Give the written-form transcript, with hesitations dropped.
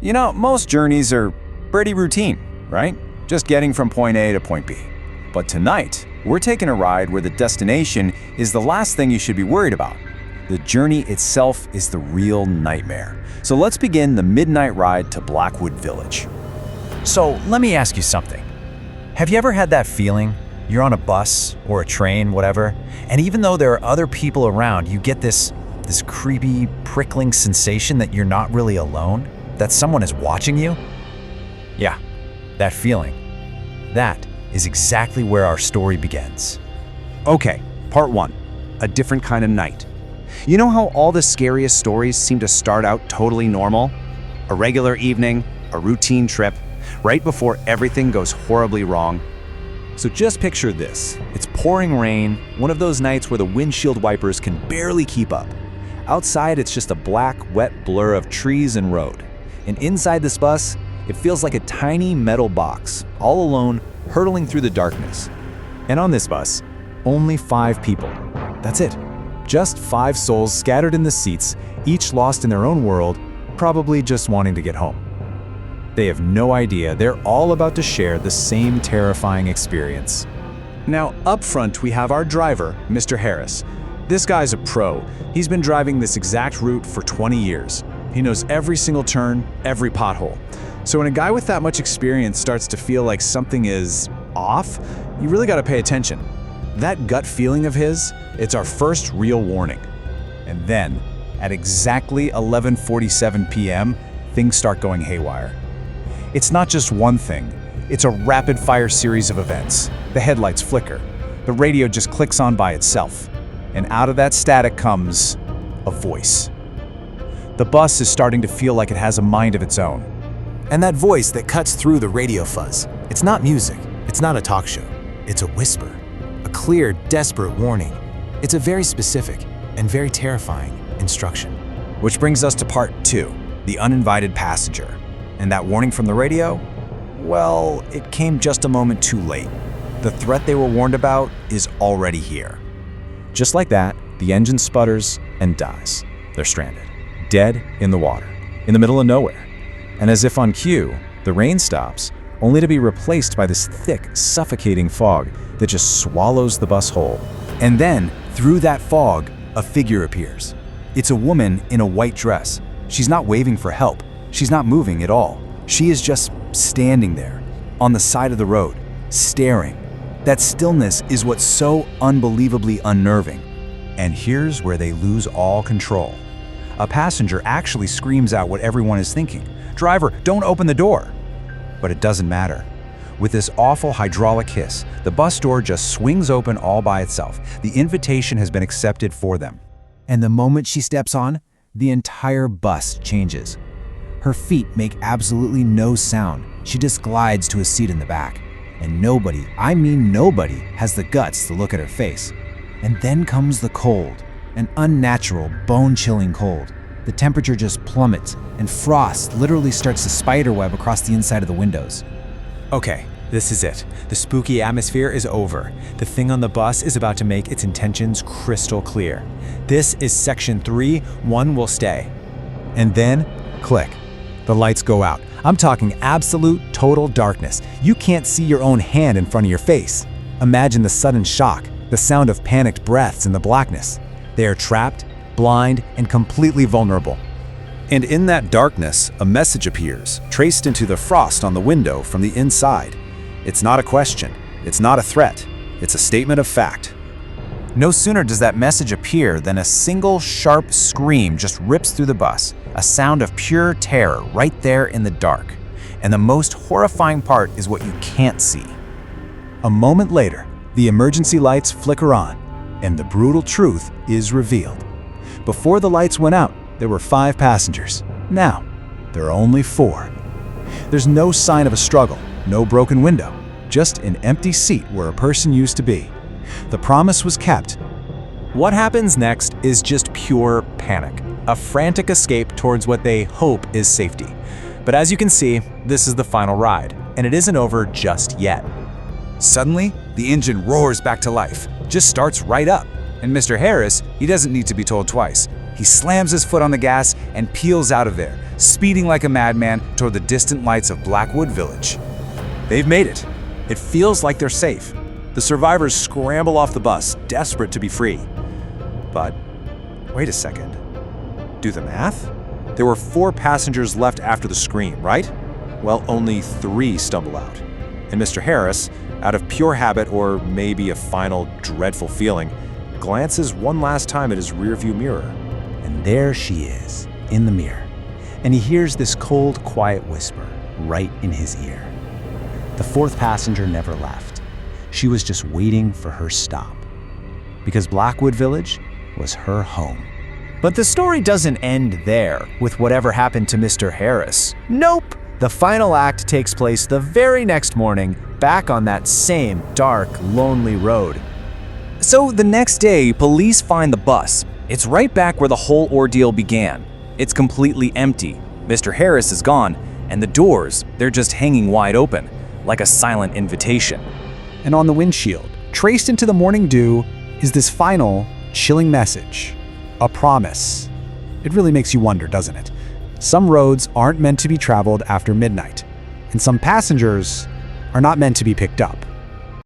You know, most journeys are pretty routine, right? Just getting from point A to point B. But tonight, we're taking a ride where the destination is the last thing you should be worried about. The journey itself is the real nightmare. So let's begin the midnight ride to Blackwood Village. So let me ask you something. Have you ever had that feeling? You're on a bus or a train, whatever, and even though there are other people around, you get this creepy, prickling sensation that you're not really alone, that someone is watching you? Yeah, that feeling. That is exactly where our story begins. Okay, part 1, a different kind of night. You know how all the scariest stories seem to start out totally normal? A regular evening, a routine trip, right before everything goes horribly wrong. So just picture this. It's pouring rain, one of those nights where the windshield wipers can barely keep up. Outside, it's just a black, wet blur of trees and road. And inside this bus, it feels like a tiny metal box, all alone, hurtling through the darkness. And on this bus, only 5 people. That's it. Just 5 souls scattered in the seats, each lost in their own world, probably just wanting to get home. They have no idea they're all about to share the same terrifying experience. Now, up front, we have our driver, Mr. Harris. This guy's a pro. He's been driving this exact route for 20 years. He knows every single turn, every pothole. So when a guy with that much experience starts to feel like something is off, you really got to pay attention. That gut feeling of his, it's our first real warning. And then, at exactly 11:47 p.m., things start going haywire. It's not just one thing, it's a rapid-fire series of events. The headlights flicker, the radio just clicks on by itself, and out of that static comes a voice. The bus is starting to feel like it has a mind of its own. And that voice that cuts through the radio fuzz, it's not music, it's not a talk show, it's a whisper. A clear, desperate warning. It's a very specific and very terrifying instruction. Which brings us to part 2, the uninvited passenger. And that warning from the radio? Well, it came just a moment too late. The threat they were warned about is already here. Just like that, the engine sputters and dies. They're stranded, dead in the water, in the middle of nowhere. And as if on cue, the rain stops, only to be replaced by this thick, suffocating fog that just swallows the bus whole. And then, through that fog, a figure appears. It's a woman in a white dress. She's not waving for help. She's not moving at all. She is just standing there, on the side of the road, staring. That stillness is what's so unbelievably unnerving. And here's where they lose all control. A passenger actually screams out what everyone is thinking. "Driver, don't open the door!" But it doesn't matter. With this awful hydraulic hiss, the bus door just swings open all by itself. The invitation has been accepted for them. And the moment she steps on, the entire bus changes. Her feet make absolutely no sound. She just glides to a seat in the back. And nobody, I mean nobody, has the guts to look at her face. And then comes the cold, an unnatural, bone-chilling cold. The temperature just plummets, and frost literally starts to spiderweb across the inside of the windows. Okay, this is it. The spooky atmosphere is over. The thing on the bus is about to make its intentions crystal clear. This is section 3, one will stay. And then, click. The lights go out. I'm talking absolute, total darkness. You can't see your own hand in front of your face. Imagine the sudden shock, the sound of panicked breaths in the blackness. They are trapped, blind, and completely vulnerable. And in that darkness, a message appears, traced into the frost on the window from the inside. It's not a question. It's not a threat. It's a statement of fact. No sooner does that message appear than a single sharp scream just rips through the bus, a sound of pure terror right there in the dark. And the most horrifying part is what you can't see. A moment later, the emergency lights flicker on, and the brutal truth is revealed. Before the lights went out, there were 5 passengers. Now, there are only 4. There's no sign of a struggle, no broken window, just an empty seat where a person used to be. The promise was kept. What happens next is just pure panic, a frantic escape towards what they hope is safety. But as you can see, this is the final ride, and it isn't over just yet. Suddenly, the engine roars back to life, just starts right up. And Mr. Harris, he doesn't need to be told twice. He slams his foot on the gas and peels out of there, speeding like a madman toward the distant lights of Blackwood Village. They've made it. It feels like they're safe. The survivors scramble off the bus, desperate to be free. But wait a second. Do the math? There were 4 passengers left after the scream, right? Well, only 3 stumble out. And Mr. Harris, out of pure habit or maybe a final dreadful feeling, glances one last time at his rearview mirror. And there she is, in the mirror. And he hears this cold, quiet whisper right in his ear. The 4th passenger never left. She was just waiting for her stop. Because Blackwood Village was her home. But the story doesn't end there with whatever happened to Mr. Harris. Nope! The final act takes place the very next morning, back on that same dark, lonely road. So the next day, police find the bus. It's right back where the whole ordeal began. It's completely empty. Mr. Harris is gone, and the doors, they're just hanging wide open, like a silent invitation. And on the windshield, traced into the morning dew, is this final, chilling message. A promise. It really makes you wonder, doesn't it? Some roads aren't meant to be traveled after midnight, and some passengers are not meant to be picked up.